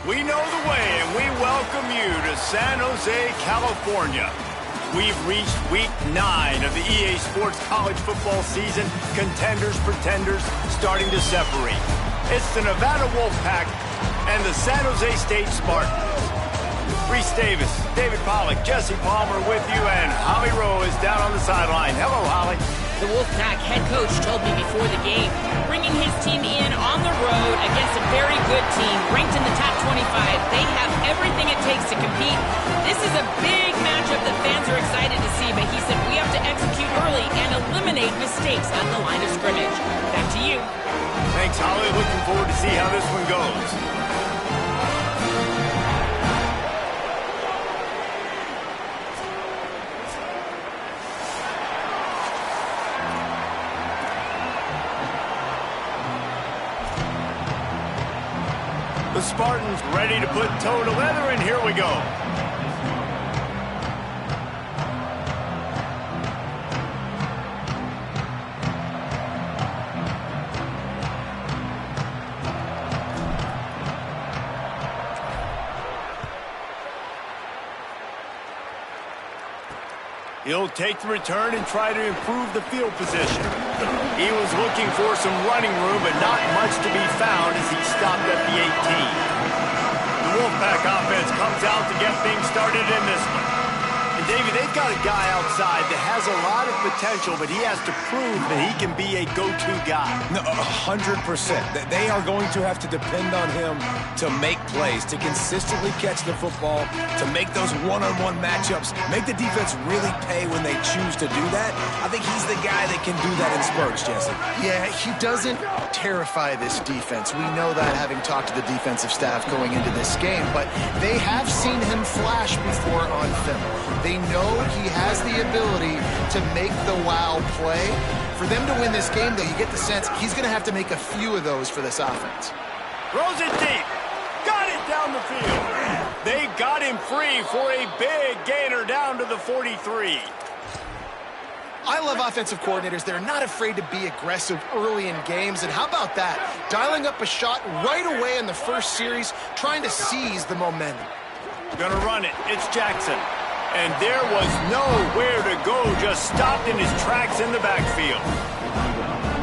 We know the way, and we welcome you to San Jose, California. We've reached week 9 of the EA Sports college football season. Contenders, pretenders, starting to separate. It's the Nevada Wolfpack and the San Jose State Spartans. Reese Davis, David Pollack, Jesse Palmer with you, and Holly Rowe is down on the sideline. Hello, Holly. The Wolfpack head coach told me before the game, bringing his team in on the road against a very good team, ranked in the top 25. They have everything it takes to compete. This is a big matchup that fans are excited to see, but he said we have to execute early and eliminate mistakes at the line of scrimmage. Back to you. Thanks, Holly. Looking forward to see how this one goes. The Spartans ready to put toe to leather, and here we go. He'll take the return and try to improve the field position. He was looking for some running room, but not much to be found as he stopped at the 18. The Wolfpack offense comes out to get things started in this one. And David, they've got a guy outside that has a lot of potential, but he has to prove that he can be a go-to guy. No, 100%. They are going to have to depend on him to make plays, to consistently catch the football, to make those one-on-one matchups, make the defense really pay when they choose to do that. I think he's the guy that can do that in spurts, Jesse. Yeah, he doesn't terrify this defense. We know that, having talked to the defensive staff going into this game, but they have seen him flash before on film. They know he has the ability to make the wow play. For them to win this game, though, you get the sense he's going to have to make a few of those for this offense. Throws it deep. Got it down the field. They got him free for a big gainer down to the 43. I love offensive coordinators. They're not afraid to be aggressive early in games. And how about that? Dialing up a shot right away in the first series, trying to seize the momentum. Gonna run it. It's Jackson. And there was nowhere to go, just stopped in his tracks in the backfield.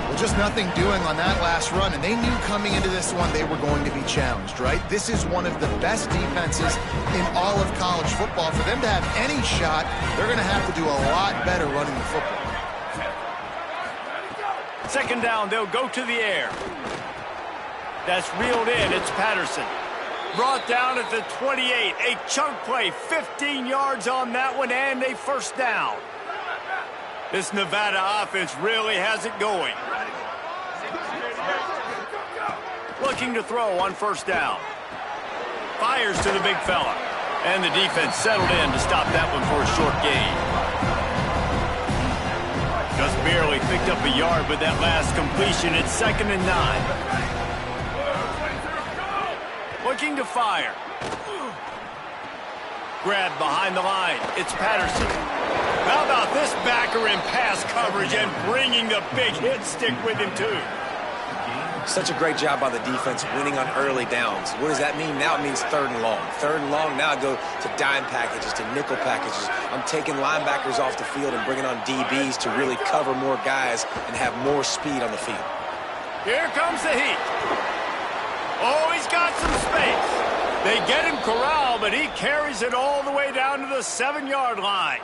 Well, just nothing doing on that last run, and they knew coming into this one they were going to be challenged, right? This is one of the best defenses in all of college football. For them to have any shot, they're going to have to do a lot better running the football. Second down, they'll go to the air. That's reeled in. It's Patterson. Brought down at the 28. A chunk play, 15 yards on that one, and a first down. This Nevada offense really has it going. Looking to throw on first down. Fires to the big fella. And the defense settled in to stop that one for a short gain. Just barely picked up a yard with that last completion. It's 2nd and 9. Looking to fire. Grab behind the line. It's Patterson. How about this backer in pass coverage and bringing the big hit stick with him, too? Such a great job by the defense winning on early downs. What does that mean? Now it means 3rd and long. 3rd and long, now I go to dime packages, to nickel packages. I'm taking linebackers off the field and bringing on DBs to really cover more guys and have more speed on the field. Here comes the heat. Oh, he's got some space. They get him corralled, but he carries it all the way down to the 7-yard line.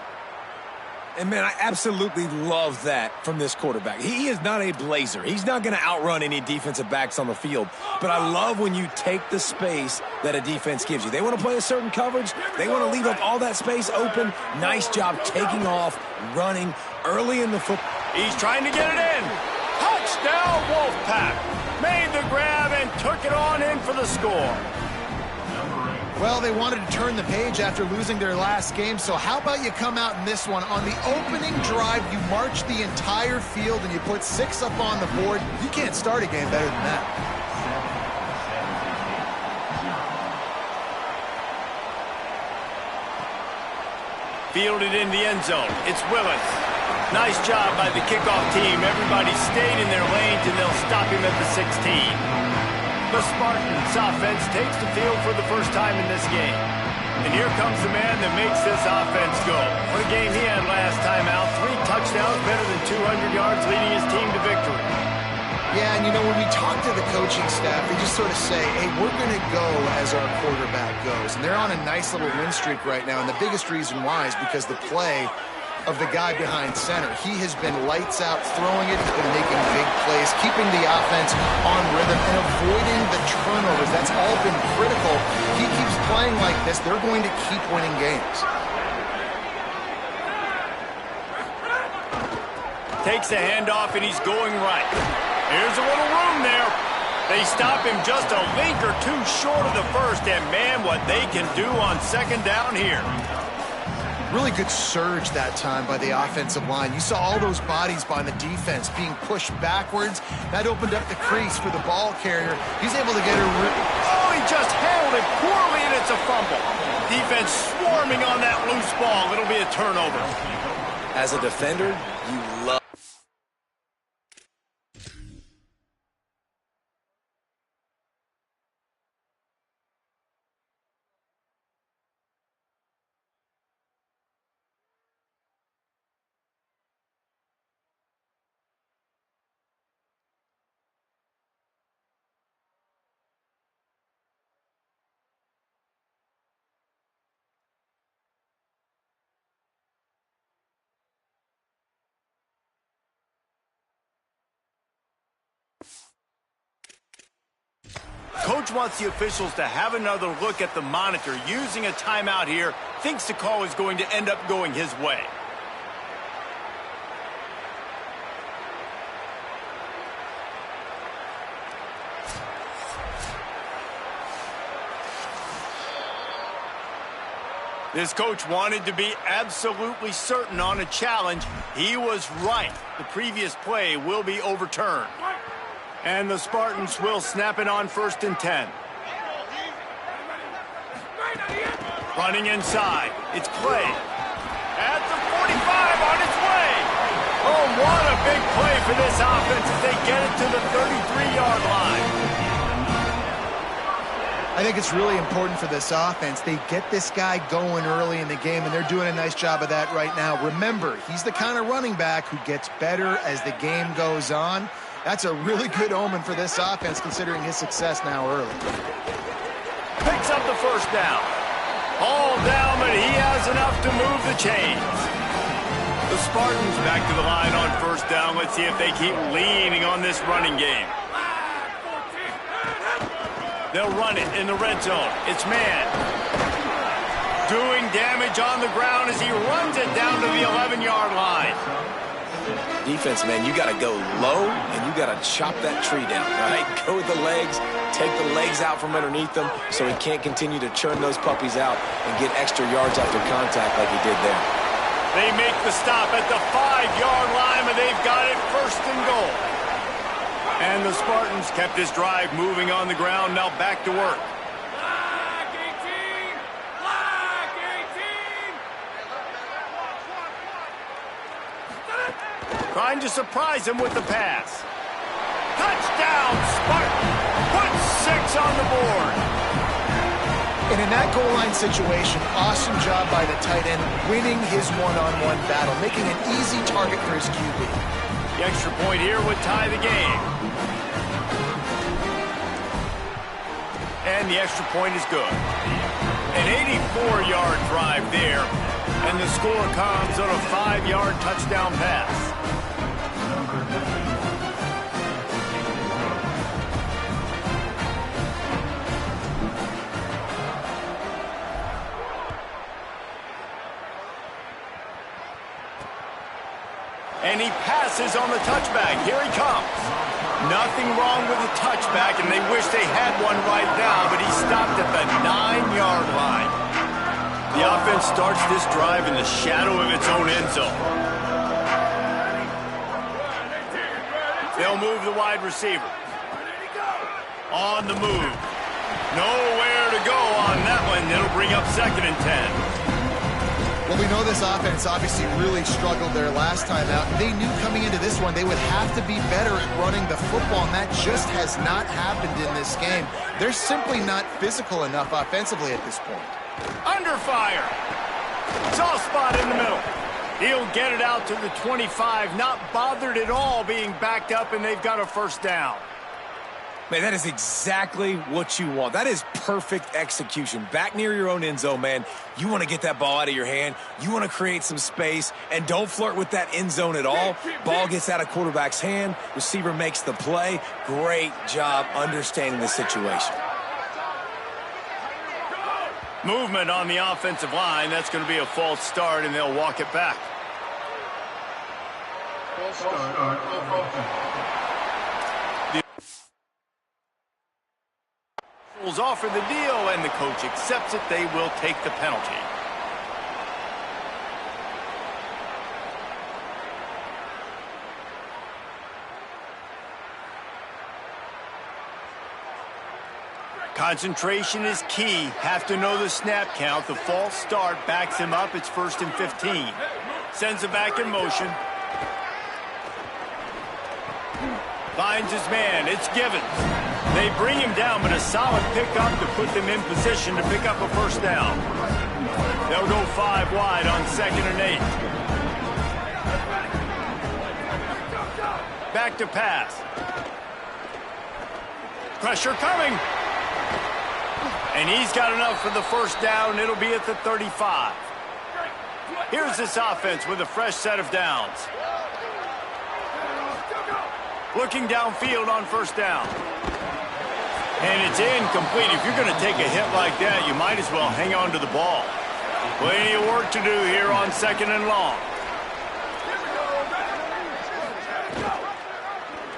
And, man, I absolutely love that from this quarterback. He is not a blazer. He's not going to outrun any defensive backs on the field. But I love when you take the space that a defense gives you. They want to play a certain coverage. They want to leave up all that space open. Nice job taking off, running early in the football. He's trying to get it in. Touchdown, Wolfpack. Made the grab and took it on in for the score. Well, they wanted to turn the page after losing their last game, so how about you come out in this one? On the opening drive, you march the entire field and you put 6 up on the board. You can't start a game better than that. Fielded in the end zone. It's Willis. Nice job by the kickoff team. Everybody stayed in their lanes, and they'll stop him at the 16. The Spartans offense takes the field for the first time in this game. And here comes the man that makes this offense go. What a game he had last time out. 3 touchdowns, better than 200 yards, leading his team to victory. Yeah, and you know, when we talk to the coaching staff, they just sort of say, hey, we're going to go as our quarterback goes. And they're on a nice little win streak right now. And the biggest reason why is because the play of the guy behind center. He has been lights out throwing it. He's been making big plays, keeping the offense on rhythm, and avoiding the turnovers. That's all been critical. He keeps playing like this, they're going to keep winning games. Takes a handoff, and he's going right. Here's a little room there. They stop him just a link or two short of the first, and man, what they can do on second down here. Really good surge that time by the offensive line. You saw all those bodies by the defense being pushed backwards. That opened up the crease for the ball carrier. He's able to get a... Oh, he just handled it poorly, and it's a fumble. Defense swarming on that loose ball. It'll be a turnover. As a defender, you love... Coach wants the officials to have another look at the monitor. Using a timeout here, thinks the call is going to end up going his way. This coach wanted to be absolutely certain on a challenge. He was right. The previous play will be overturned. And the Spartans will snap it on 1st and 10. Running inside. It's Clay. At the 45 on its way. Oh, what a big play for this offense as they get it to the 33-yard line. I think it's really important for this offense. They get this guy going early in the game, and they're doing a nice job of that right now. Remember, he's the kind of running back who gets better as the game goes on. That's a really good omen for this offense, considering his success now early. Picks up the first down. All down, but he has enough to move the chains. The Spartans back to the line on 1st down. Let's see if they keep leaning on this running game. They'll run it in the red zone. It's man. Doing damage on the ground as he runs it down to the 11-yard line. Defense, man, you got to go low, and you got to chop that tree down, right? Go with the legs, take the legs out from underneath them so he can't continue to churn those puppies out and get extra yards after contact like he did there. They make the stop at the 5-yard line, but they've got it 1st and goal. And the Spartans kept this drive moving on the ground, now back to work. Trying to surprise him with the pass. Touchdown, Spartan! Put 6 on the board. And in that goal line situation, awesome job by the tight end, winning his one-on-one battle, making an easy target for his QB. The extra point here would tie the game. And the extra point is good. An 84-yard drive there, and the score comes on a 5-yard touchdown pass. And he passes on the touchback. Here he comes. Nothing wrong with the touchback, and they wish they had one right now, but he stopped at the 9-yard line. The offense starts this drive in the shadow of its own end zone. They'll move the wide receiver. On the move. Nowhere to go on that one. It'll bring up 2nd and 10. Well, we know this offense obviously really struggled their last time out. They knew coming into this one they would have to be better at running the football, and that just has not happened in this game. They're simply not physical enough offensively at this point. Under fire. Soft spot in the middle. He'll get it out to the 25, not bothered at all being backed up, and they've got a first down. Man, that is exactly what you want. That is perfect execution. Back near your own end zone, man. You want to get that ball out of your hand. You want to create some space, and don't flirt with that end zone at all. Ball gets out of quarterback's hand. Receiver makes the play. Great job understanding the situation. Movement on the offensive line. That's going to be a false start, and they'll walk it back. False start. Offer the deal, and the coach accepts it. They will take the penalty. Concentration is key. Have to know the snap count. The false start backs him up. It's 1st and 15. Sends it back in motion. Finds his man. It's Givens. They bring him down, but a solid pickup to put them in position to pick up a first down. They'll go 5 wide on 2nd and 8. Back to pass. Pressure coming. And he's got enough for the first down. It'll be at the 35. Here's this offense with a fresh set of downs. Looking downfield on first down. And it's incomplete. If you're going to take a hit like that, you might as well hang on to the ball. Plenty of work to do here on 2nd and long.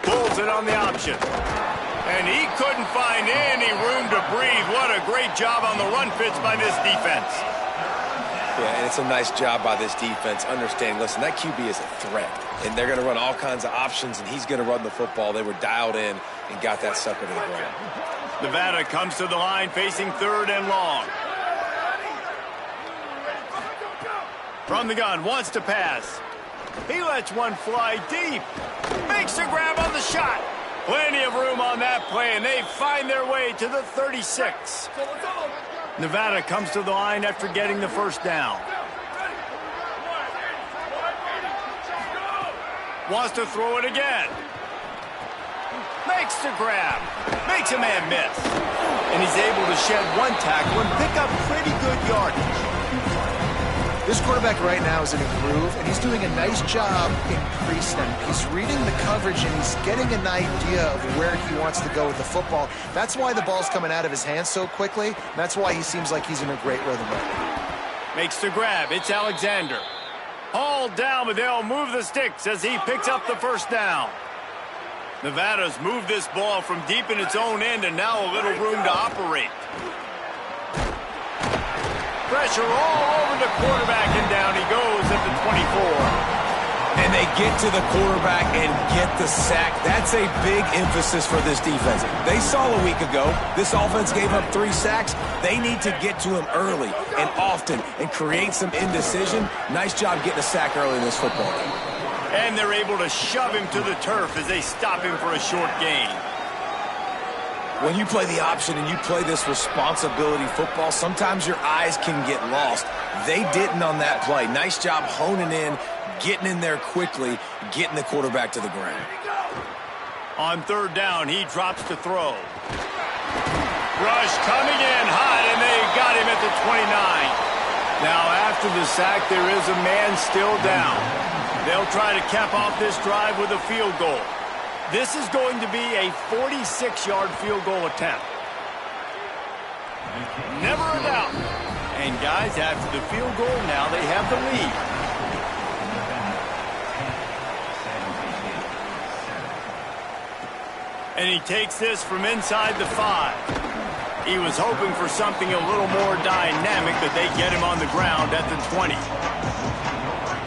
Pulls it on the option. And he couldn't find any room to breathe. What a great job on the run fits by this defense. Yeah, and it's a nice job by this defense. Understanding, listen, that QB is a threat. And they're going to run all kinds of options, and he's going to run the football. They were dialed in and got that sucker to the ground. Nevada comes to the line facing 3rd and long. From the gun, wants to pass. He lets one fly deep. Makes the grab on the shot. Plenty of room on that play, and they find their way to the 36. Nevada comes to the line after getting the first down. Wants to throw it again. Makes the grab. Makes a man miss. And he's able to shed one tackle and pick up pretty good yardage. This quarterback right now is in a groove, and he's doing a nice job in pre-snap. He's reading the coverage, and he's getting an idea of where he wants to go with the football. That's why the ball's coming out of his hands so quickly. That's why he seems like he's in a great rhythm right now. Makes the grab. It's Alexander. Hauled down, but they'll move the sticks as he picks up the first down. Nevada's moved this ball from deep in its own end, and now a little room to operate. Pressure all over the quarterback, and down he goes at the 24. And they get to the quarterback and get the sack. That's a big emphasis for this defense. They saw a week ago, this offense gave up 3 sacks. They need to get to him early and often and create some indecision. Nice job getting a sack early in this football game. And they're able to shove him to the turf as they stop him for a short gain. When you play the option and you play this responsibility football, sometimes your eyes can get lost. They didn't on that play. Nice job honing in, getting in there quickly, getting the quarterback to the ground. On 3rd down, he drops to throw. Rush coming in hot, and they got him at the 29. Now, after the sack, there is a man still down. They'll try to cap off this drive with a field goal. This is going to be a 46-yard field goal attempt. Never a doubt. And, guys, after the field goal, now they have the lead. And he takes this from inside the 5. He was hoping for something a little more dynamic, but they get him on the ground at the 20.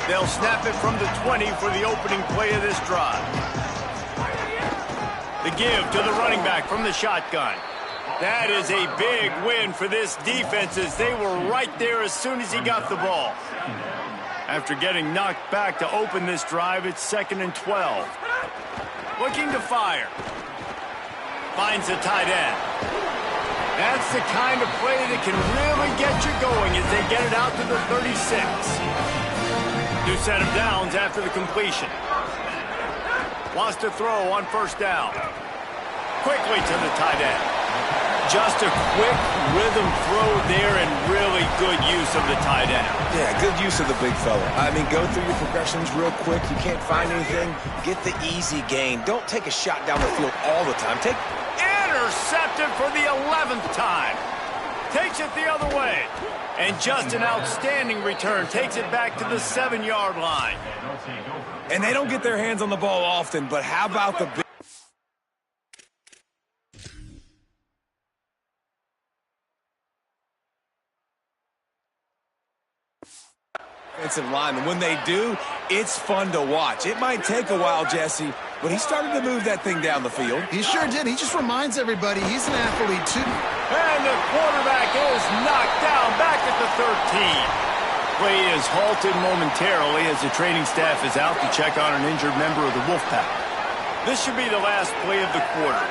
They'll snap it from the 20 for the opening play of this drive. The give to the running back from the shotgun. That is a big win for this defense as they were right there as soon as he got the ball. After getting knocked back to open this drive, it's 2nd and 12. Looking to fire. Finds a tight end. That's the kind of play that can really get you going as they get it out to the 36. New set of downs after the completion. Wants to throw on 1st down. Quickly to the tight end. Just a quick rhythm throw there and really good use of the tight end. Yeah, good use of the big fella. I mean, go through your progressions real quick. You can't find anything. Get the easy gain. Don't take a shot down the field all the time. Intercepted for the 11th time. Takes it the other way. And just an outstanding return. Takes it back to the 7-yard line. And they don't get their hands on the ball often, but how about the big... offensive line, and when they do, it's fun to watch. It might take a while, Jesse, but he started to move that thing down the field. He sure did. He just reminds everybody he's an athlete, too. And the quarterback is knocked down back at the 13. Play is halted momentarily as the training staff is out to check on an injured member of the Wolfpack. This should be the last play of the quarter.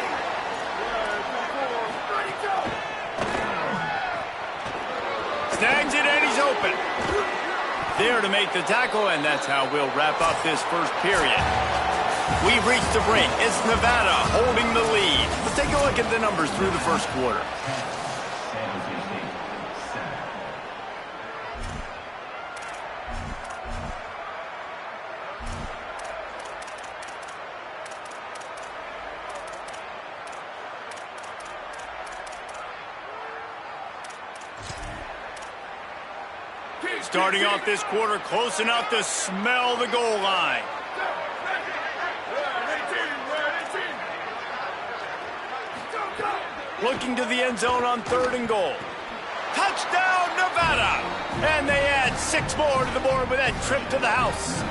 Snags it and he's open. There to make the tackle, and that's how we'll wrap up this first period. We've reached the break. It's Nevada holding the lead. Let's take a look at the numbers through the first quarter. Starting off this quarter close enough to smell the goal line. Looking to the end zone on 3rd and goal. Touchdown, Nevada! And they add 6 more to the board with that trip to the house.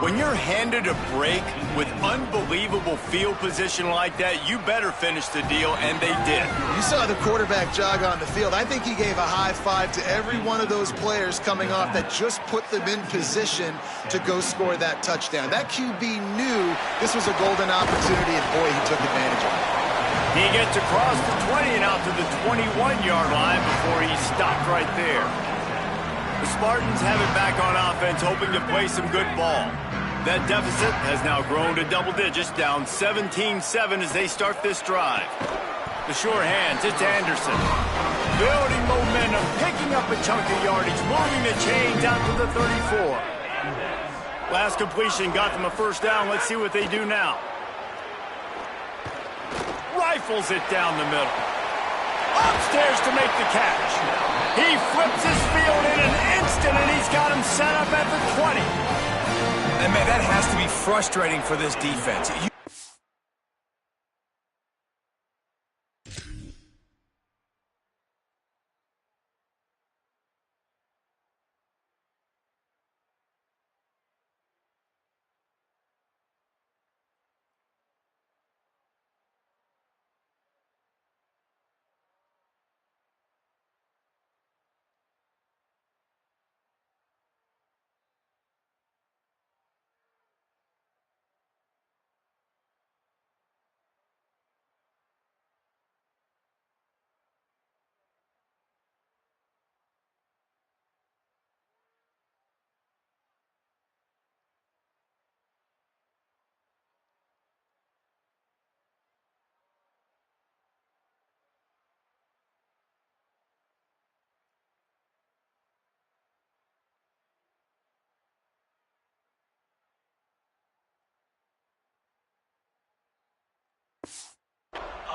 When you're handed a break with unbelievable field position like that, you better finish the deal, and they did. You saw the quarterback jog on the field. I think he gave a high five to every one of those players coming off that just put them in position to go score that touchdown. That QB knew this was a golden opportunity, and boy, he took advantage of it. He gets across the 20 and out to the 21-yard line before he stopped right there. The Spartans have it back on offense, hoping to play some good ball. That deficit has now grown to double digits, down 17-7 as they start this drive. The sure hands, it's Anderson. Building momentum, picking up a chunk of yardage, moving the chains out to the 34. Last completion got them a 1st down. Let's see what they do now. Rifles it down the middle. Upstairs to make the catch. He flips his field in an instant, and he's got him set up at the 20. And, man, that has to be frustrating for this defense.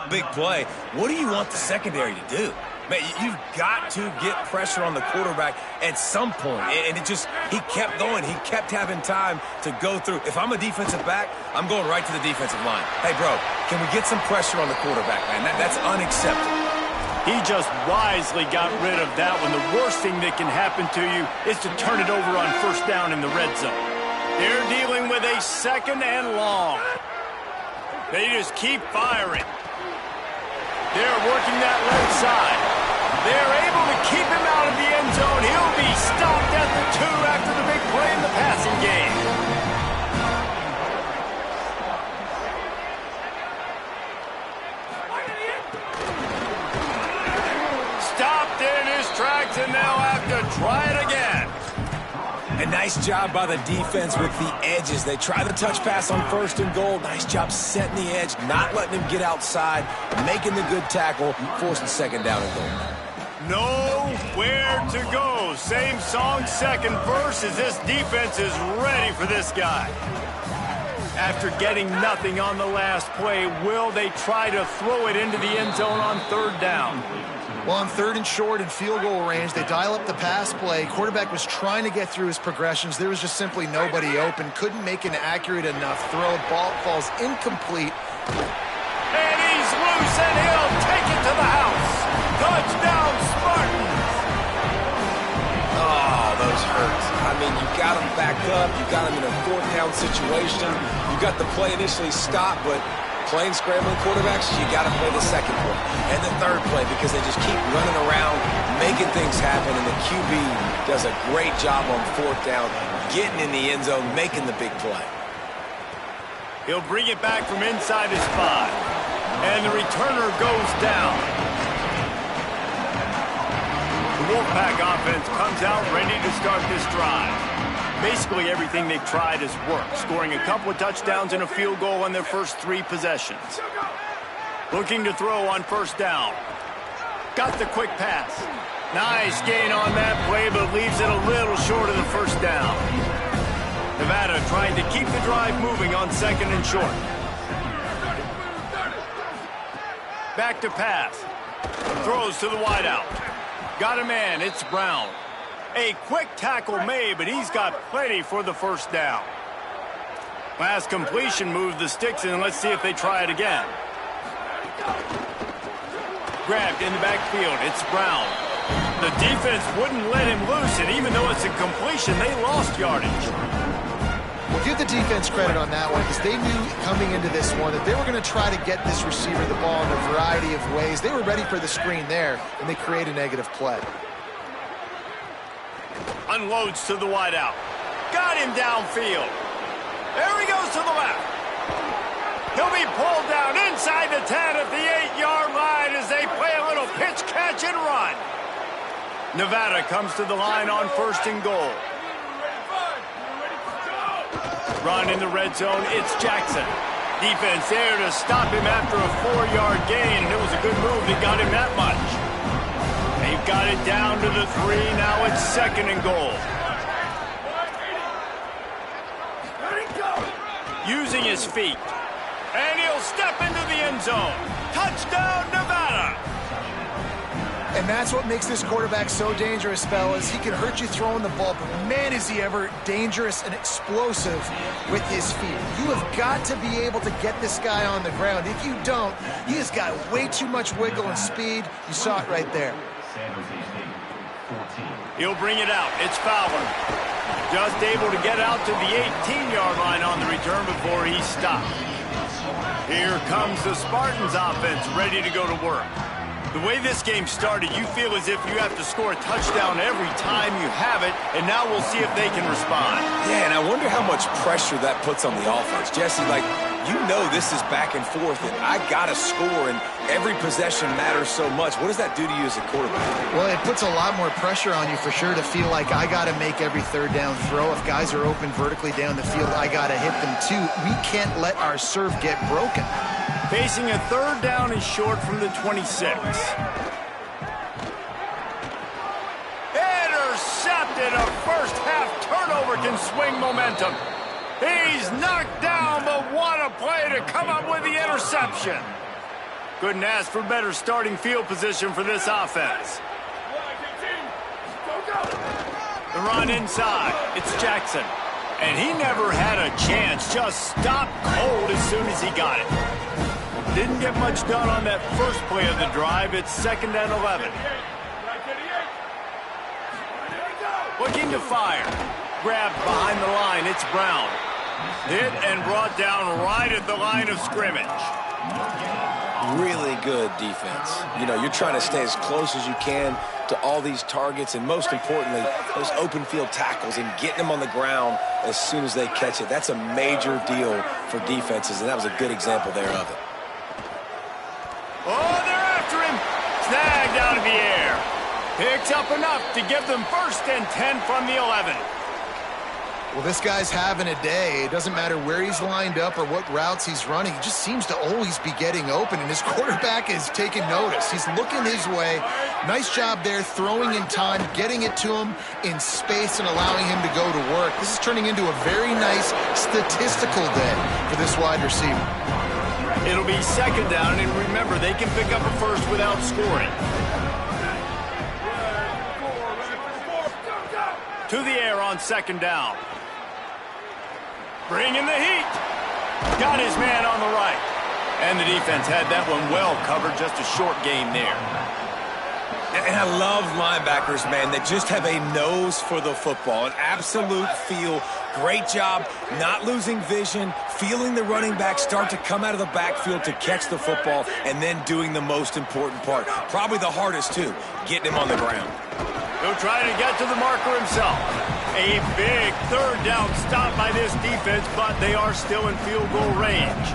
Big play. What do you want the secondary to do? Man, you've got to get pressure on the quarterback at some point. And he kept going. He kept having time to go through. If I'm a defensive back, I'm going right to the defensive line. Hey, bro, can we get some pressure on the quarterback, man? That's unacceptable. He just wisely got rid of that one. The worst thing that can happen to you is to turn it over on 1st down in the red zone. They're dealing with a 2nd and long. They just keep firing. They're working that left side. They're able to keep him out of the end zone. He'll be stopped at the 2 after the big play in the passing game. Stopped in his tracks, and they'll have to try it again. A nice job by the defense with the edges. They try the touch pass on 1st and goal. Nice job setting the edge, not letting him get outside, making the good tackle, forcing 2nd down and goal. Nowhere to go. Same song, 2nd verse, as this defense is ready for this guy. After getting nothing on the last play, will they try to throw it into the end zone on 3rd down? Well, on 3rd and short and field goal range, they dial up the pass play. Quarterback was trying to get through his progressions. There was just simply nobody open. Couldn't make an accurate enough throw. Ball falls incomplete. And he's loose, and he'll take it to the house. Touchdown, Spartans! Oh, those hurt. I mean, you got him backed up. You got him in a 4th down situation. You got the play initially stopped, but playing scrambling quarterbacks, you got to play the 2nd play and the 3rd play because they just keep running around, making things happen, and the QB does a great job on 4th down, getting in the end zone, making the big play. He'll bring it back from inside his 5, and the returner goes down. The Wolfpack offense comes out ready to start this drive. Basically everything they've tried has worked, scoring a couple of touchdowns and a field goal on their first 3 possessions. Looking to throw on 1st down. Got the quick pass. Nice gain on that play, but leaves it a little short of the 1st down. Nevada trying to keep the drive moving on 2nd and short. Back to pass. Throws to the wideout. Got a man, it's Brown. A quick tackle made, but he's got plenty for the 1st down. Last completion moved the sticks in. Let's see if they try it again. Grabbed in the backfield. It's Brown. The defense wouldn't let him loose, and even though it's a completion, they lost yardage. Well, give the defense credit on that one because they knew coming into this one that they were going to try to get this receiver the ball in a variety of ways. They were ready for the screen there, and they create a negative play. Unloads to the wideout. Got him downfield. There he goes to the left. He'll be pulled down inside the 10 at the 8-yard line as they play a little pitch, catch, and run. Nevada comes to the line on 1st and goal. Run in the red zone, it's Jackson. Defense there to stop him after a 4-yard gain, and it was a good move that got him that much. They've got it down to the 3, now it's 2nd and goal. Using his feet, and he'll step into the end zone. Touchdown, Nevada! And that's what makes this quarterback so dangerous, fellas. He can hurt you throwing the ball, but man, is he ever dangerous and explosive with his feet. You have got to be able to get this guy on the ground. If you don't, he has got way too much wiggle and speed. You saw it right there. He'll bring it out. It's Fowler. Just able to get out to the 18-yard line on the return before he's stopped. Here comes the Spartans offense ready to go to work. The way this game started, you feel as if you have to score a touchdown every time you have it, and now we'll see if they can respond. Yeah, and I wonder how much pressure that puts on the offense. Jesse, like, you know this is back and forth, and I got to score, and every possession matters so much. What does that do to you as a quarterback? Well, it puts a lot more pressure on you for sure to feel like I got to make every 3rd down throw. If guys are open vertically down the field, I got to hit them too. We can't let our serve get broken. Facing a 3rd down and short from the 26. Intercepted. A first-half turnover can swing momentum. He's knocked down, but what a play to come up with the interception. Couldn't ask for better starting field position for this offense. The run inside. It's Jackson. And he never had a chance. Just stopped cold as soon as he got it. Didn't get much done on that first play of the drive. It's 2nd and 11. Looking to fire. Grabbed behind the line. It's Brown. Hit and brought down right at the line of scrimmage. really good defense. You know, you're trying to stay as close as you can to all these targets, and most importantly, those open field tackles and getting them on the ground as soon as they catch it. That's a major deal for defenses, and that was a good example there of it. Oh, they're after him. Snagged out of the air. Picks up enough to give them 1st and 10 from the 11. Well, this guy's having a day. It doesn't matter where he's lined up or what routes he's running. He just seems to always be getting open, and his quarterback is taking notice. He's looking his way. Nice job there, throwing in time, getting it to him in space and allowing him to go to work. This is turning into a very nice statistical day for this wide receiver. It'll be 2nd down, and remember, they can pick up a first without scoring. To the air on 2nd down. Bringing the heat. Got his man on the right. And the defense had that one well covered. Just a short gain there. And I love linebackers, man, that just have a nose for the football, an absolute feel. Great job not losing vision, feeling the running back start to come out of the backfield to catch the football, and then doing the most important part. Probably the hardest, too, getting him on the ground. He'll try to get to the marker himself. A big 3rd down stop by this defense, but they are still in field goal range.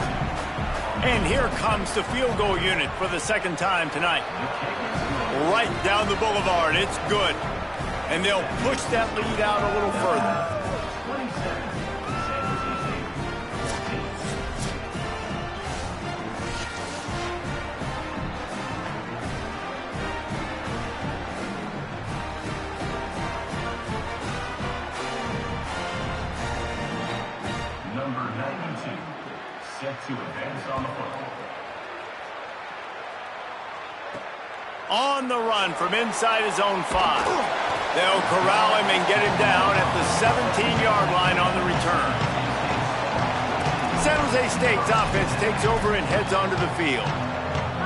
And here comes the field goal unit for the 2nd time tonight. Right down the boulevard. It's good. And they'll push that lead out a little further. Number 92, set to advance on the football. On the run from inside his own 5. They'll corral him and get him down at the 17-yard line on the return. San Jose State's offense takes over and heads onto the field.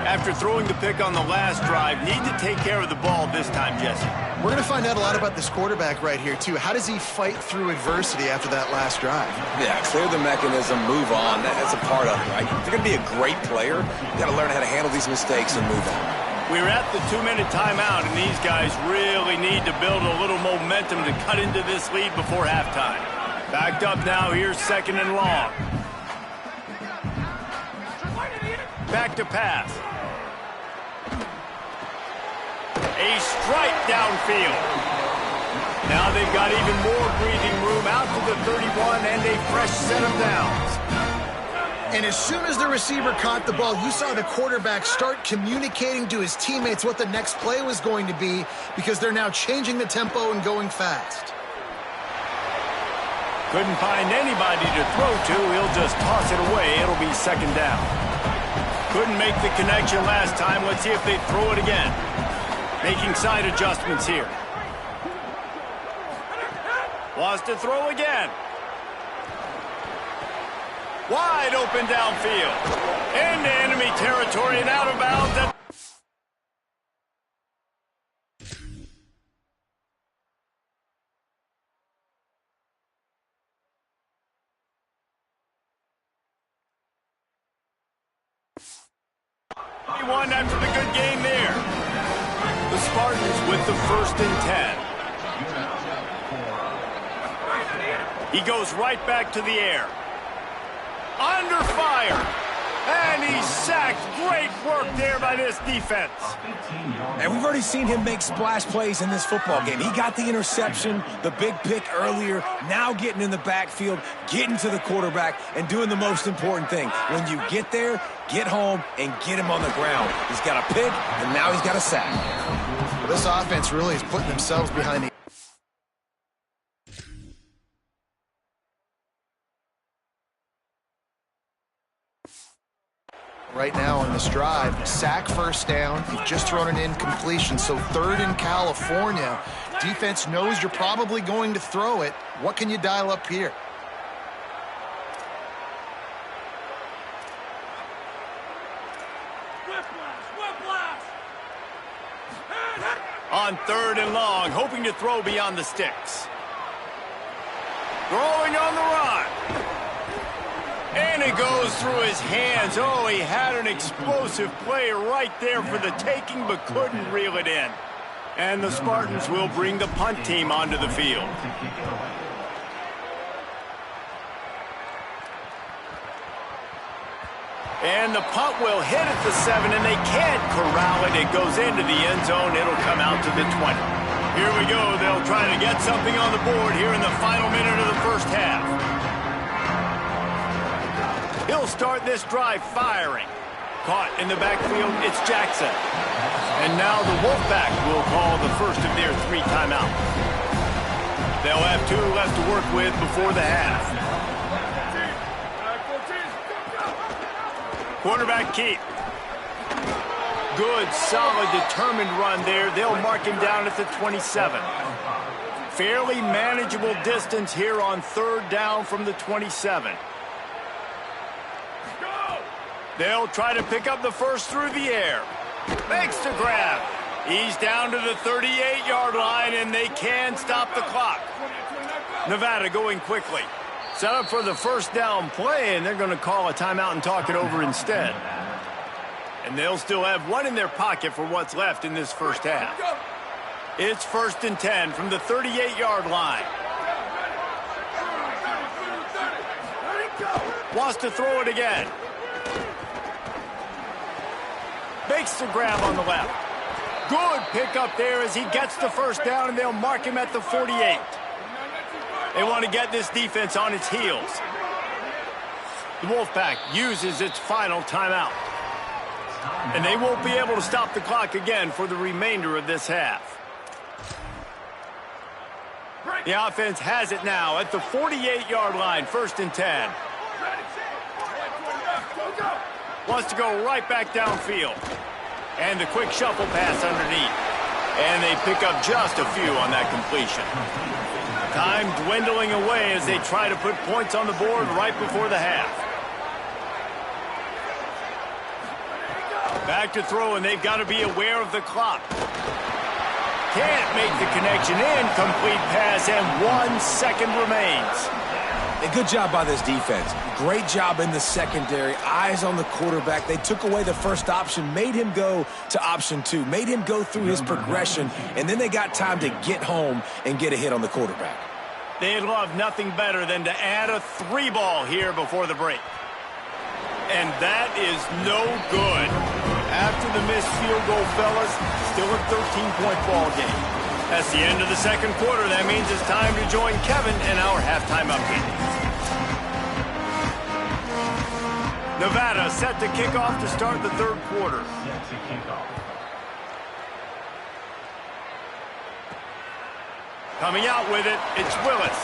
After throwing the pick on the last drive, need to take care of the ball this time, Jesse. We're going to find out a lot about this quarterback right here, too. How does he fight through adversity after that last drive? Yeah, clear the mechanism, move on. That's a part of it, right? If you're going to be a great player, you got to learn how to handle these mistakes and move on. We're at the 2-minute timeout, and these guys really need to build a little momentum to cut into this lead before halftime. Backed up now, here's 2nd and long. Back to pass. A strike downfield. Now they've got even more breathing room out to the 31 and a fresh set of downs. And as soon as the receiver caught the ball, you saw the quarterback start communicating to his teammates what the next play was going to be, because they're now changing the tempo and going fast. Couldn't find anybody to throw to. He'll just toss it away. It'll be 2nd down. Couldn't make the connection last time. Let's see if they throw it again. Making side adjustments here. Wants to throw again. Wide open downfield. Into enemy territory and out of bounds. He won after the good game there. The Spartans with the 1st and 10. He goes right back to the air. Under fire. And he's sacked. Great work there by this defense. And we've already seen him make splash plays in this football game. He got the interception, the big pick earlier, now getting in the backfield, getting to the quarterback, and doing the most important thing. When you get there, get home, and get him on the ground. He's got a pick, and now he's got a sack. Well, this offense really is putting themselves behind the... Right now on this drive, sack, 1st down. You've just thrown an incompletion, so 3rd in California. Defense knows you're probably going to throw it. What can you dial up here? On 3rd and long, hoping to throw beyond the sticks. Throwing on the run. And it goes through his hands. Oh, he had an explosive play right there for the taking, but couldn't reel it in. And the Spartans will bring the punt team onto the field. And the punt will hit at the 7, and they can't corral it. It goes into the end zone. It'll come out to the 20. Here we go. They'll try to get something on the board here in the final minute of the first half. He'll start this drive firing. Caught in the backfield, it's Jackson. And now the Wolfpack will call the first of their 3 timeouts. They'll have 2 left to work with before the half. Quarterback keep. Good, solid, determined run there. They'll mark him down at the 27. Fairly manageable distance here on 3rd down from the 27. They'll try to pick up the first through the air. Makes the grab. He's down to the 38-yard line, and they can stop the clock. Nevada going quickly. Set up for the first down play, and they're going to call a timeout and talk it over instead. And they'll still have 1 in their pocket for what's left in this first half. It's 1st and 10 from the 38-yard line. Wants to throw it again. Makes the grab on the left. Good pickup there as he gets the first down, and they'll mark him at the 48. They want to get this defense on its heels. The Wolfpack uses its final timeout. And they won't be able to stop the clock again for the remainder of this half. The offense has it now at the 48-yard line, 1st and 10. Wants to go right back downfield. And the quick shuffle pass underneath. And they pick up just a few on that completion. Time dwindling away as they try to put points on the board right before the half. Back to throw, and they've got to be aware of the clock. Can't make the connection. Incomplete pass, and 1 second remains. A good job by this defense. Great job in the secondary. Eyes on the quarterback. They took away the first option, made him go to option 2, made him go through his progression, and then they got time to get home and get a hit on the quarterback. They'd love nothing better than to add a 3-ball here before the break. And that is no good. After the missed field goal, fellas, still a 13-point ball game. That's the end of the second quarter. That means it's time to join Kevin in our halftime update. Nevada set to kick off to start the 3rd quarter. Set to kick off. Coming out with it, it's Willis.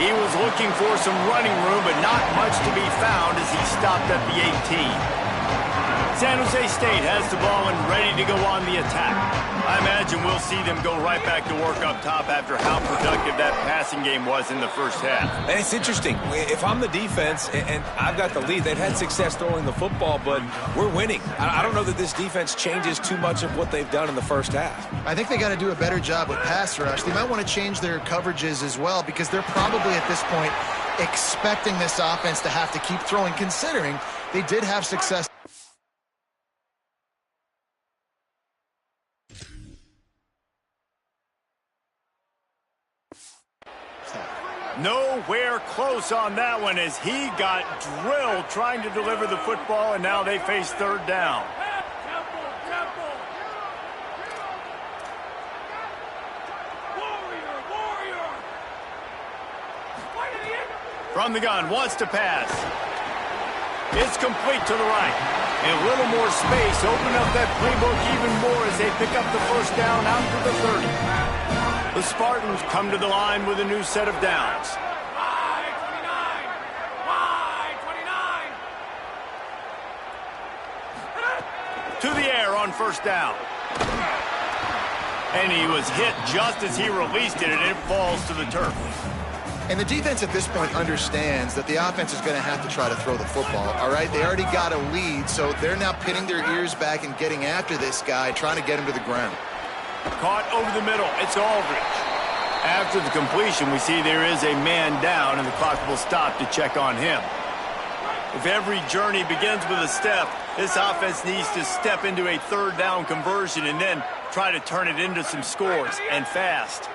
He was looking for some running room, but not much to be found as he stopped at the 18. San Jose State has the ball and ready to go on the attack. I imagine we'll see them go right back to work up top after how productive that passing game was in the first half. And it's interesting. If I'm the defense and I've got the lead, they've had success throwing the football, but we're winning. I don't know that this defense changes too much of what they've done in the first half. I think they got to do a better job with pass rush. They might want to change their coverages as well, because they're probably at this point expecting this offense to have to keep throwing, considering they did have success. Nowhere close on that one as he got drilled trying to deliver the football, and now they face 3rd down. From the gun, wants to pass. It's complete to the right. And a little more space, open up that playbook even more as they pick up the first down out to the 30. The Spartans come to the line with a new set of downs. To the air on first down. And he was hit just as he released it, and it falls to the turf. And the defense at this point understands that the offense is going to have to try to throw the football, all right? They already got a lead, so they're now pinning their ears back and getting after this guy, trying to get him to the ground. Caught over the middle. It's Aldridge. After the completion, we see there is a man down, and the clock will stop to check on him. If every journey begins with a step, this offense needs to step into a third down conversion and then try to turn it into some scores, and fast.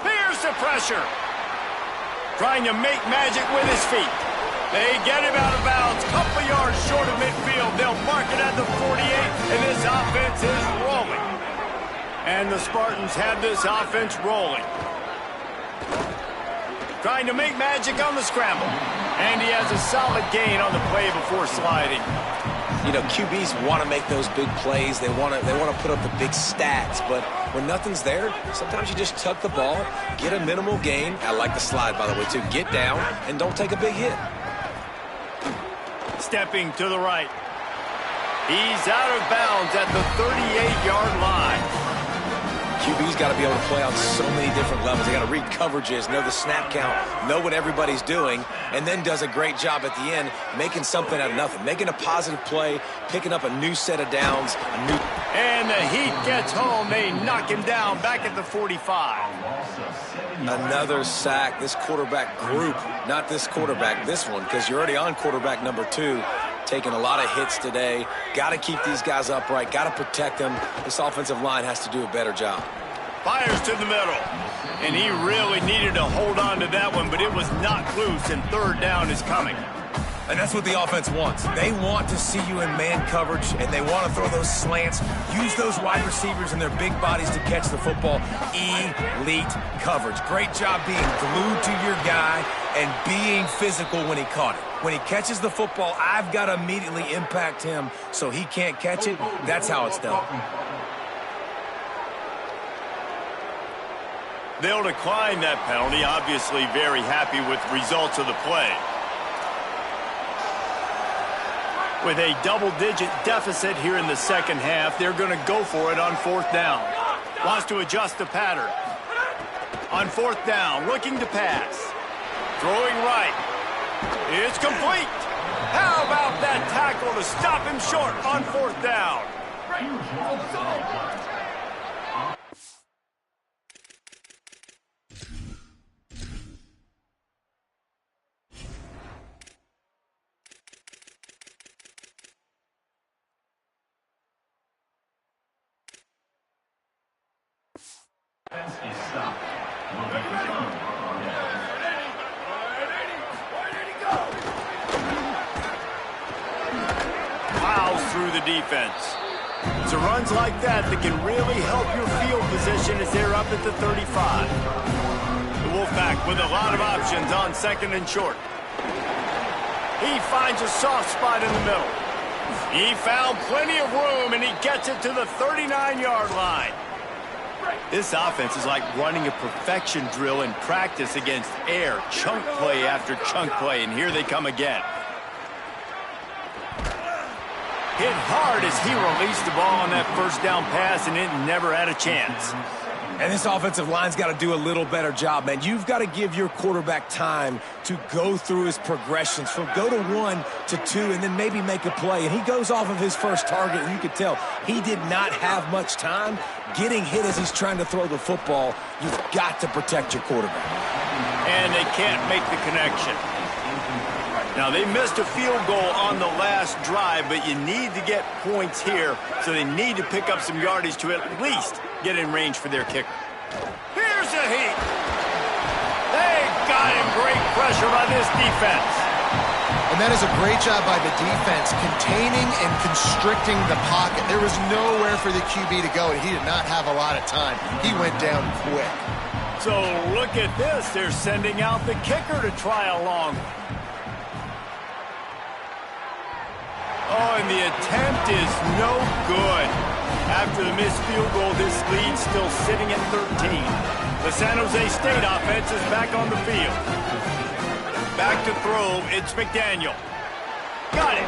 Here's the pressure. Trying to make magic with his feet. They get him out of bounds, couple yards short of midfield. They'll mark it at the 48, and this offense is rolling. And the Spartans have this offense rolling. Trying to make magic on the scramble. And he has a solid gain on the play before sliding. You know, QBs want to make those big plays. They want to put up the big stats. But when nothing's there, sometimes you just tuck the ball, get a minimal gain. I like the slide, by the way, too. Get down and don't take a big hit. Stepping to the right. He's out of bounds at the 38-yard line. QB's got to be able to play on so many different levels. They got to read coverages, know the snap count, know what everybody's doing, and then does a great job at the end making something out of nothing, making a positive play, picking up a new set of downs. And the Heat gets home. They knock him down back at the 45. Another sack. This quarterback group, not this quarterback, this one, because you're already on quarterback number 2. Taking a lot of hits today. Got to keep these guys upright. Got to protect them. This offensive line has to do a better job. Fires to the middle. And he really needed to hold on to that one, but it was knocked loose, and third down is coming. And that's what the offense wants. They want to see you in man coverage, and they want to throw those slants, use those wide receivers and their big bodies to catch the football. Elite coverage. Great job being glued to your guy and being physical when he caught it. When he catches the football, I've got to immediately impact him so he can't catch it. That's how it's done. They'll decline that penalty, obviously very happy with the results of the play. With a double-digit deficit here in the second half, they're going to go for it on fourth down. Wants to adjust the pattern. On fourth down, looking to pass. Throwing right. It's complete. How about that tackle to stop him short on fourth down? Is stopped. Plows through the defense. It's a runs like that can really help your field position as they're up at the 35. The Wolfpack with a lot of options on second and short. He finds a soft spot in the middle. He found plenty of room, and he gets it to the 39-yard line. This offense is like running a perfection drill in practice against air. Chunk play after chunk play, and here they come again. Hit hard as he released the ball on that first down pass, and it never had a chance. And this offensive line's got to do a little better job, man. You've got to give your quarterback time to go through his progressions from go to 1 to 2 and then maybe make a play. And he goes off of his first target, and you can tell he did not have much time getting hit as he's trying to throw the football. You've got to protect your quarterback. And they can't make the connection. Now, they missed a field goal on the last drive, but you need to get points here, so they need to pick up some yardage to at least get in range for their kicker. Here's the Heat. They got him. Great pressure by this defense. And that is a great job by the defense, containing and constricting the pocket. There was nowhere for the QB to go, and he did not have a lot of time. He went down quick. So look at this. They're sending out the kicker to try a long one. Oh, and the attempt is no good. After the missed field goal, this lead's still sitting at 13. The San Jose State offense is back on the field. Back to throw, it's McDaniel. Got it.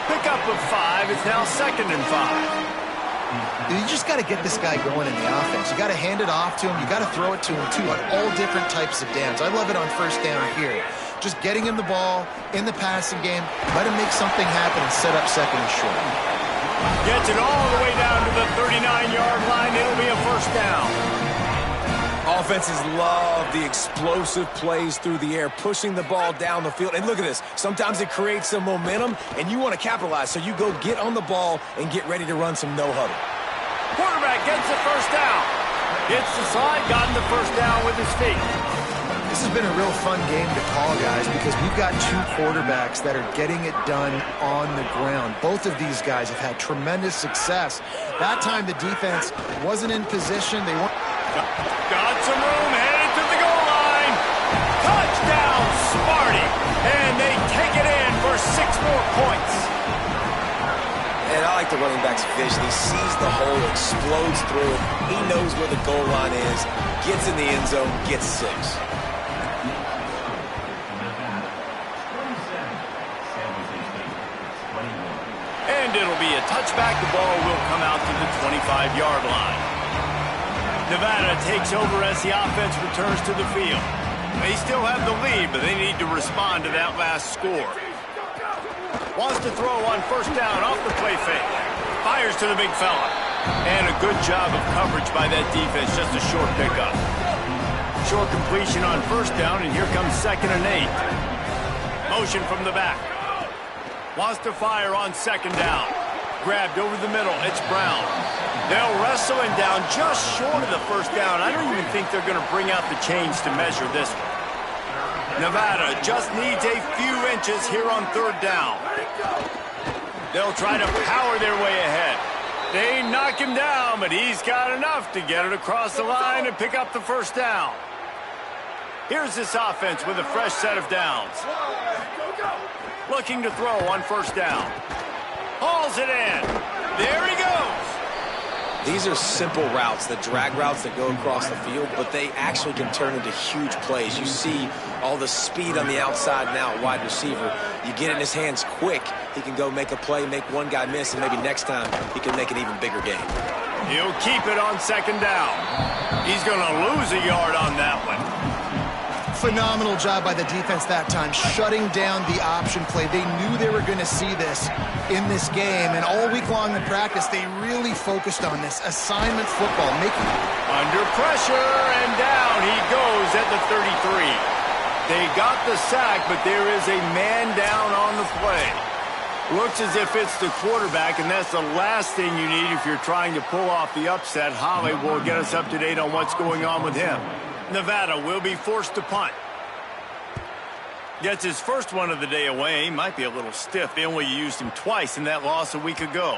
Pick up of 5, it's now 2nd and 5. You just got to get this guy going in the offense. You got to hand it off to him. You got to throw it to him, too, on all different types of downs. I love it on first down here. Just getting him the ball in the passing game, let him make something happen and set up second and short. Gets it all the way down to the 39-yard line. It'll be a first down. Offenses love the explosive plays through the air, pushing the ball down the field. And look at this. Sometimes it creates some momentum, and you want to capitalize. So you go get on the ball and get ready to run some no-huddle. Quarterback gets the first down. Hits the slide, gotten the first down with his feet. This has been a real fun game to call, guys, because we've got two quarterbacks that are getting it done on the ground. Both of these guys have had tremendous success. That time the defense wasn't in position. They weren't. Got some room, headed to the goal line. Touchdown, Sparty. And they take it in for 6 more points. And I like the running back's vision. He sees the hole, explodes through it. He knows where the goal line is, gets in the end zone, gets 6. And it'll be a touchback. The ball will come out to the 25-yard line. Nevada takes over as the offense returns to the field. They still have the lead, but they need to respond to that last score. Wants to throw on first down off the play fake. Fires to the big fella. And a good job of coverage by that defense, just a short pickup. Short completion on first down, and here comes 2nd and 8. Motion from the back. Wants to fire on 2nd down. Grabbed over the middle. It's Brown. They'll wrestle him down just short of the first down. I don't even think they're going to bring out the chains to measure this one. Nevada just needs a few inches here on 3rd down. They'll try to power their way ahead. They knock him down, but he's got enough to get it across the line and pick up the first down. Here's this offense with a fresh set of downs. Looking to throw on first down. Hauls it in. There he goes. These are simple routes, the drag routes that go across the field, but they actually can turn into huge plays. You see all the speed on the outside and out wide receiver. You get it in his hands quick, he can go make a play, make one guy miss, and maybe next time he can make an even bigger game. He'll keep it on 2nd down. He's going to lose a yard on that one. Phenomenal job by the defense that time, shutting down the option play. They knew they were going to see this in this game, and all week long in practice, they really focused on this assignment football. Under pressure, and down he goes at the 33. They got the sack, but there is a man down on the play. Looks as if it's the quarterback, and that's the last thing you need if you're trying to pull off the upset. Holly will get us up to date on what's going on with him. Nevada will be forced to punt. Gets his first one of the day away. Might be a little stiff. They only used him twice in that loss a week ago.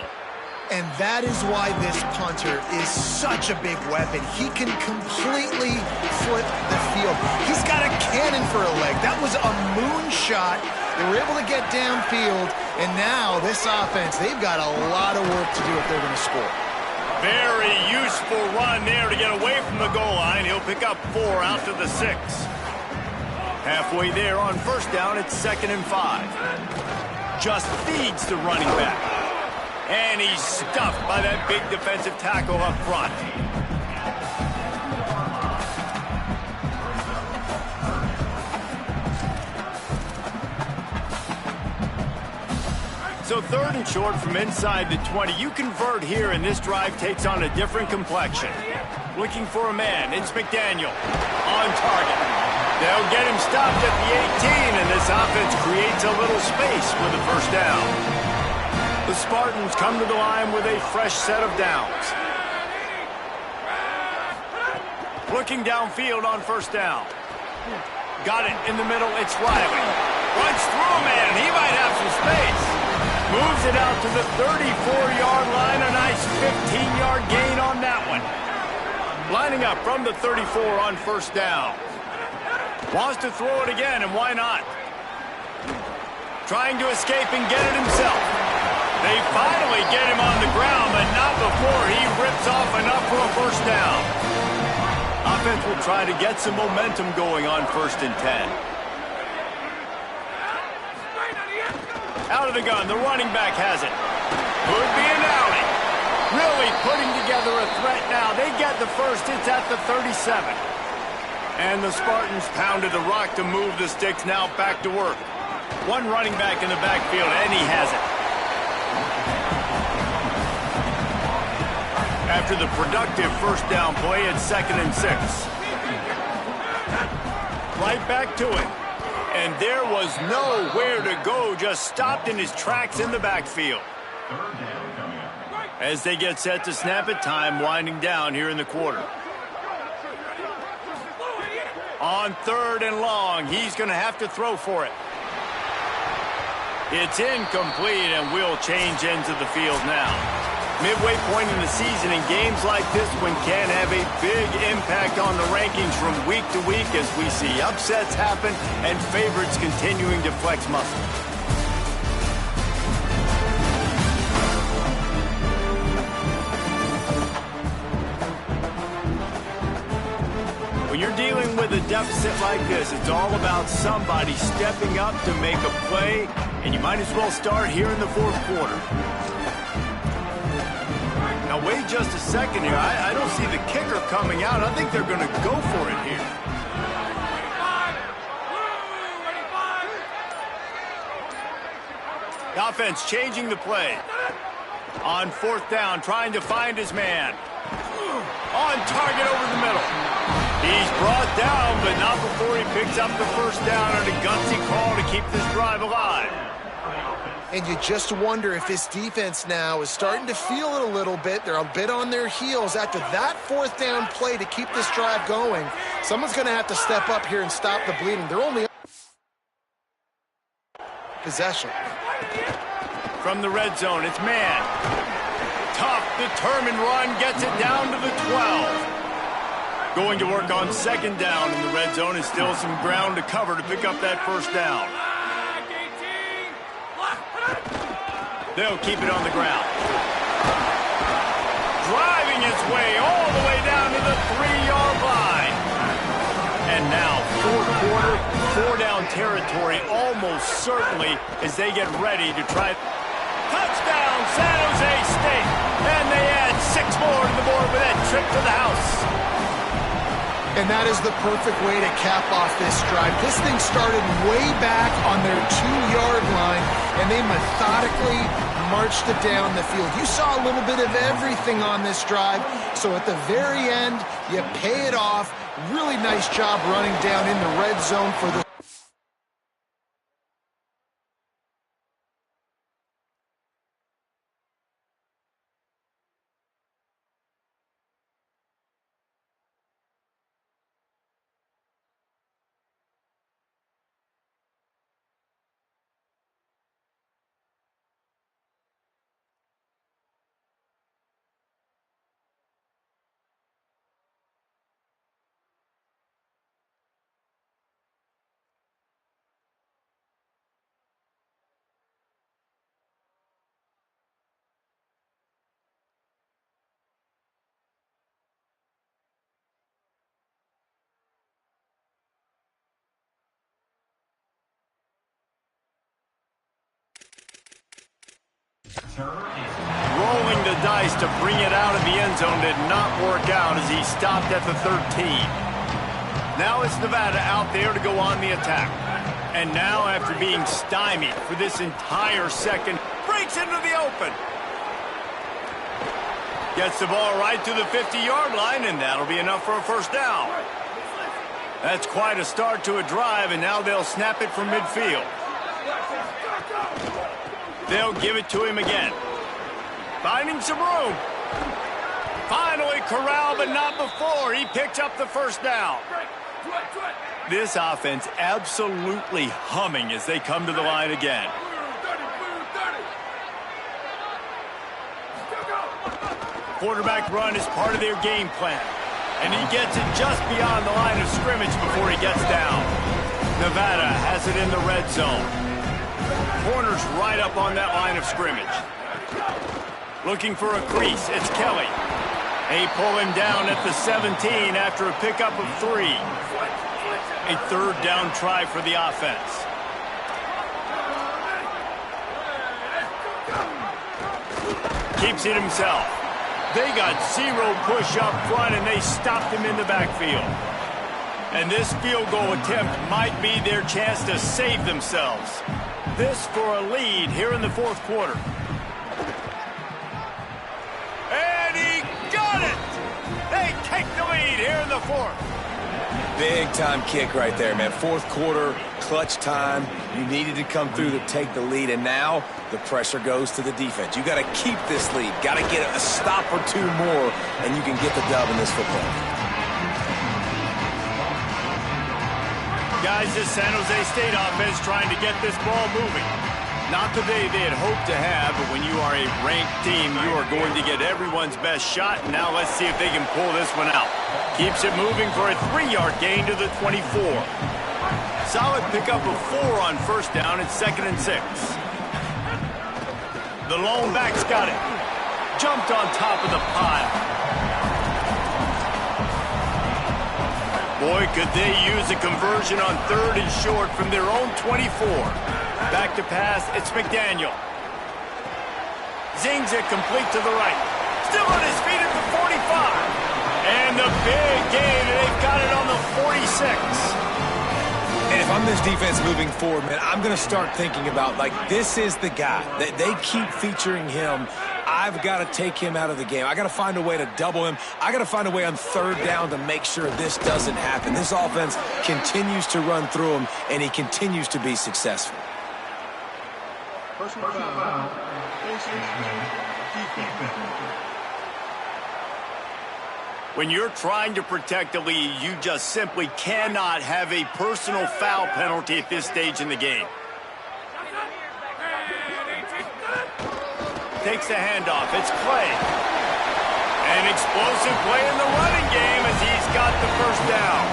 And that is why this punter is such a big weapon. He can completely flip the field. He's got a cannon for a leg. That was a moonshot. They were able to get downfield, and now this offense, they've got a lot of work to do if they're going to score. Very useful run there to get away from the goal line. He'll pick up 4 out to the 6. Halfway there on first down, it's 2nd and 5. Just feeds the running back. And he's stuffed by that big defensive tackle up front. So 3rd and short from inside the 20. You convert here, and this drive takes on a different complexion. Looking for a man. It's McDaniel on target. They'll get him stopped at the 18, and this offense creates a little space for the first down. The Spartans come to the line with a fresh set of downs. Looking downfield on first down. Got it in the middle. It's Riley. Runs through, man. He might have some space. Moves it out to the 34-yard line. A nice 15-yard gain on that one. Lining up from the 34 on first down. Wants to throw it again, and why not? Trying to escape and get it himself. They finally get him on the ground, but not before he rips off enough for a first down. Offense will try to get some momentum going on 1st and 10. Out of the gun, the running back has it. Could be an alley. Really putting together a threat now. They get the first. It's at the 37. And the Spartans pounded the rock to move the sticks. Now back to work. One running back in the backfield, and he has it. After the productive first down play, it's 2nd and 6. right back to him. And there was nowhere to go, just stopped in his tracks in the backfield. Third down coming up. As they get set to snap it, time winding down here in the quarter. On 3rd and long, he's going to have to throw for it. It's incomplete, and we'll change ends of the field now. Midway point in the season, in games like this one can have a big impact on the rankings from week to week as we see upsets happen and favorites continuing to flex muscle. When you're dealing with a deficit like this, it's all about somebody stepping up to make a play, and you might as well start here in the 4th quarter. Now, wait just a second here. I don't see the kicker coming out. I think they're going to go for it here. The offense changing the play. On 4th down, trying to find his man. On target over the middle. He's brought down, but not before he picks up the first down on a gutsy call to keep this drive alive. And you just wonder if this defense now is starting to feel it a little bit. They're a bit on their heels after that 4th down play to keep this drive going. Someone's going to have to step up here and stop the bleeding. They're only possession. From the red zone, it's man. Tough, determined run, gets it down to the 12. Going to work on 2nd down in the red zone, and still some ground to cover to pick up that first down. They'll keep it on the ground. Driving his way all the way down to the 3-yard line. And now, 4th quarter, 4-down territory almost certainly as they get ready to try. Touchdown, San Jose State. And they add 6 more to the board with that trip to the house. And that is the perfect way to cap off this drive. This thing started way back on their 2-yard line, and they methodically marched it down the field. You saw a little bit of everything on this drive, so at the very end, you pay it off. Really nice job running down in the red zone for the Rolling the dice to bring it out of the end zone did not work out as he stopped at the 13. Now it's Nevada out there to go on the attack. And now, after being stymied for this entire second, breaks into the open. Gets the ball right to the 50-yard line, and that'll be enough for a first down. That's quite a start to a drive, and now they'll snap it from midfield. They'll give it to him again. Finding some room. Finally corralled, but not before. He picked up the first down. This offense absolutely humming as they come to the line again. Quarterback run is part of their game plan. And he gets it just beyond the line of scrimmage before he gets down. Nevada has it in the red zone. Corner's right up on that line of scrimmage. Looking for a crease, it's Kelly. They pull him down at the 17 after a pickup of 3. A 3rd down try for the offense. Keeps it himself. They got 0 push up front, and they stopped him in the backfield. And this field goal attempt might be their chance to save themselves. This for a lead here in the 4th quarter. And he got it! They take the lead here in the 4th. Big-time kick right there, man. Fourth quarter, clutch time. You needed to come through to take the lead, and now the pressure goes to the defense. You got to keep this lead. Got to get a stop or two more, and you can get the dub in this football. Guys, this San Jose State offense trying to get this ball moving. Not the day they had hoped to have, but when you are a ranked team, you are going to get everyone's best shot. And now let's see if they can pull this one out. Keeps it moving for a 3-yard gain to the 24. Solid pickup of 4 on first down. It's 2nd and 6. The lone back's got it. Jumped on top of the pile. Boy, could they use a conversion on 3rd and short from their own 24. Back to pass, it's McDaniel. Zings it complete to the right. Still on his feet at the 45. And the big gain, they've got it on the 46. And if I'm this defense moving forward, man, I'm going to start thinking about, like, this is the guy. They keep featuring him. I've got to take him out of the game. I got to find a way to double him. I got to find a way on 3rd down to make sure this doesn't happen. This offense continues to run through him, and he continues to be successful. Personal foul. Defense. When you're trying to protect a lead, you just simply cannot have a personal foul penalty at this stage in the game. Takes the handoff. It's Clay. An explosive play in the running game as he's got the first down.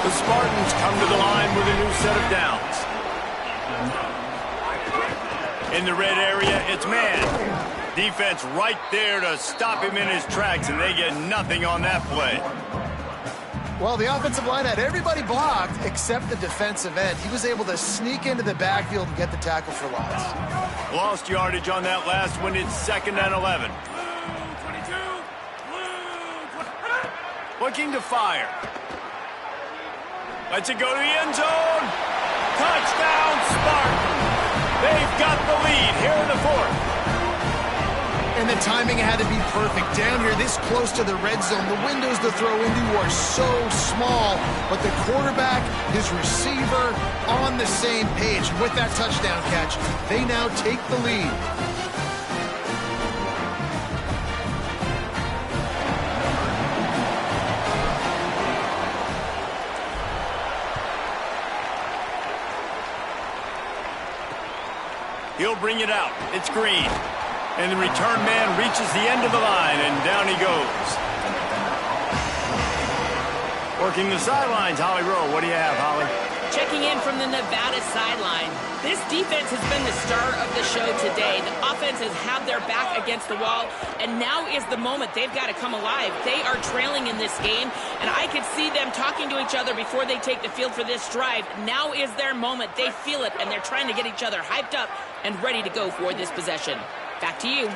The Spartans come to the line with a new set of downs. In the red area, it's man. Defense right there to stop him in his tracks, and they get nothing on that play. Well, the offensive line had everybody blocked except the defensive end. He was able to sneak into the backfield and get the tackle for loss. Lost yardage on that last one. It's 2nd and 11. Looking to fire. Lets it go to the end zone. Touchdown, Spartan. They've got the lead here in the 4th. And the timing had to be perfect. Down here, this close to the red zone, the windows to throw into are so small, but the quarterback, his receiver, on the same page. With that touchdown catch, they now take the lead. He'll bring it out. It's Green. And the return man reaches the end of the line, and down he goes. Working the sidelines, Holly Rowe. What do you have, Holly? Checking in from the Nevada sideline. This defense has been the star of the show today. The offense has had their back against the wall, and now is the moment they've got to come alive. They are trailing in this game, and I could see them talking to each other before they take the field for this drive. Now is their moment. They feel it, and they're trying to get each other hyped up and ready to go for this possession. Back to you.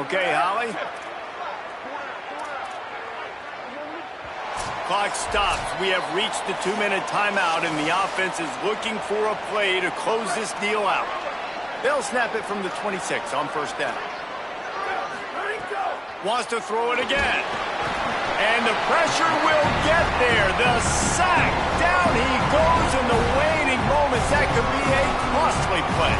Okay, Holly. Clock stops. We have reached the 2-minute timeout, and the offense is looking for a play to close this deal out. They'll snap it from the 26 on first down. Wants to throw it again. And the pressure will get there. The sack. Down he goes in the waning moments. That could be a costly play.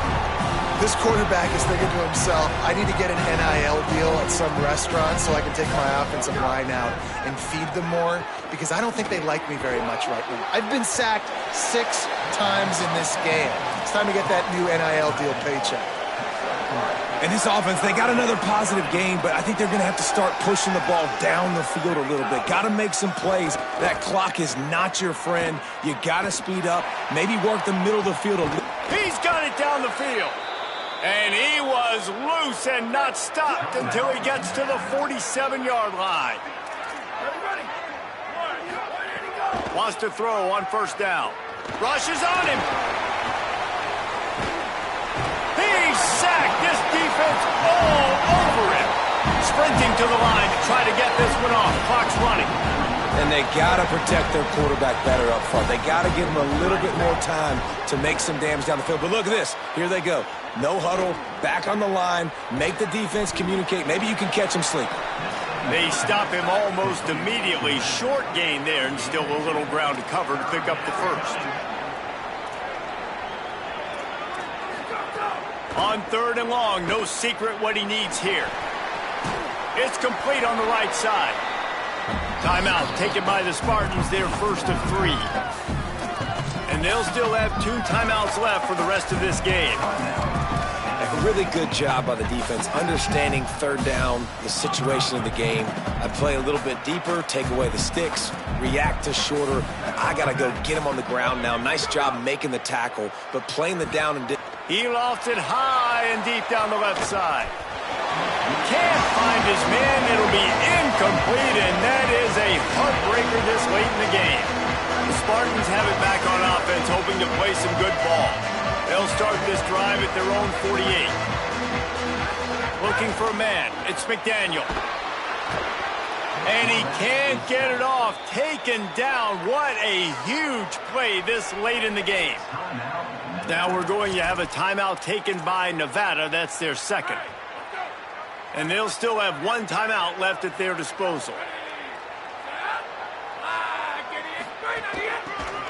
This quarterback is thinking to himself, I need to get an NIL deal at some restaurant so I can take my offensive line out and feed them more, because I don't think they like me very much right now. I've been sacked 6 times in this game. It's time to get that new NIL deal paycheck. And this offense, they got another positive game, but I think they're going to have to start pushing the ball down the field a little bit. Got to make some plays. That clock is not your friend. You got to speed up, maybe work the middle of the field a little. He's got it down the field. And he was loose and not stopped until he gets to the 47-yard line. Wants to throw on first down. Rushes on him. He's sacked. This defense all over him. Sprinting to the line to try to get this one off. Clock's running. And they got to protect their quarterback better up front. They got to give him a little bit more time to make some damage down the field. But look at this. Here they go. No huddle, back on the line, make the defense communicate. Maybe you can catch them sleeping. They stop him almost immediately. Short gain there and still a little ground to cover to pick up the first. On 3rd and long, no secret what he needs here. It's complete on the right side. Timeout taken by the Spartans, their first of 3. And they'll still have 2 timeouts left for the rest of this game. A really good job by the defense, understanding 3rd down, the situation of the game. I play a little bit deeper, take away the sticks, react to shorter. I got to go get him on the ground now. Nice job making the tackle, but playing the down and he lofts it high and deep down the left side. Can't find his man. It'll be incomplete, and that is a heartbreaker this late in the game. The Spartans have it back on offense, hoping to play some good ball. They'll start this drive at their own 48. Looking for a man. It's McDaniel. And he can't get it off. Taken down. What a huge play this late in the game. Now we're going to have a timeout taken by Nevada. That's their second. And they'll still have 1 timeout left at their disposal.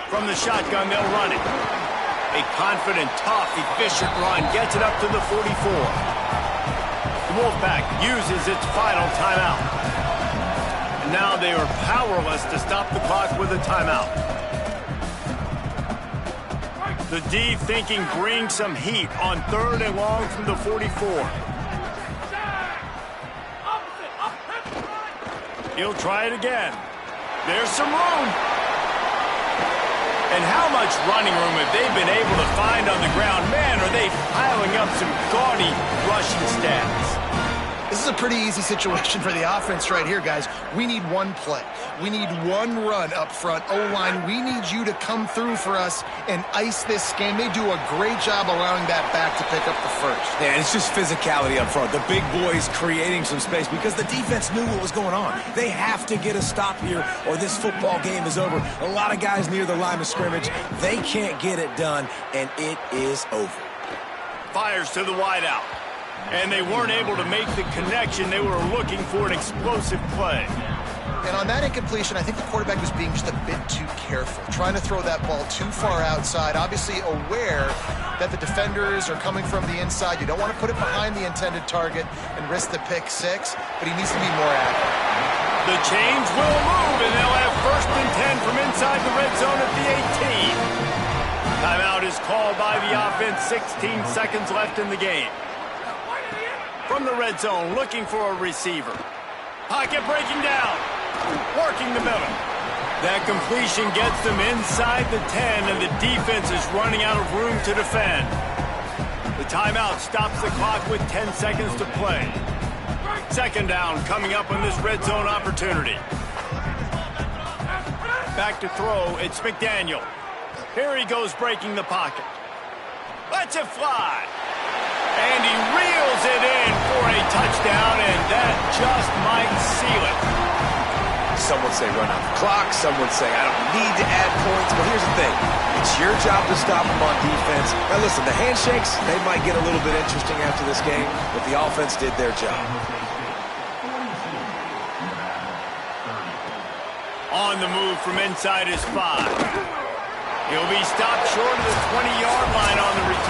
From the shotgun, they'll run it. A confident, tough, efficient run gets it up to the 44. The Wolfpack uses its final timeout. And now they are powerless to stop the clock with a timeout. The D thinking bring some heat on 3rd and long from the 44. He'll try it again. There's some room. And how much running room have they been able to find on the ground? Man, are they piling up some gaudy rushing stats. This is a pretty easy situation for the offense right here, guys. We need 1 play. We need 1 run up front. O-line, we need you to come through for us and ice this game. They do a great job allowing that back to pick up the first. Yeah, it's just physicality up front. The big boys creating some space because the defense knew what was going on. They have to get a stop here or this football game is over. A lot of guys near the line of scrimmage. They can't get it done, and it is over. Fires to the wideout. And they weren't able to make the connection. They were looking for an explosive play. And on that incompletion, I think the quarterback was being just a bit too careful, trying to throw that ball too far outside, obviously aware that the defenders are coming from the inside. You don't want to put it behind the intended target and risk the pick 6, but he needs to be more accurate. The chains will move, and they'll have 1st and 10 from inside the red zone at the 18. Timeout is called by the offense. 16 seconds left in the game. From the red zone, looking for a receiver. Pocket breaking down. Working the middle. That completion gets them inside the 10, and the defense is running out of room to defend. The timeout stops the clock with 10 seconds to play. 2nd down coming up on this red zone opportunity. Back to throw, it's McDaniel. Here he goes breaking the pocket. Lets it fly. And he reels it in for a touchdown, and that just might seal it. Some would say run out the clock. Some would say I don't need to add points. But here's the thing. It's your job to stop them on defense. Now listen, the handshakes, they might get a little bit interesting after this game, but the offense did their job. On the move from inside his 5. He'll be stopped short of the 20-yard line on the return.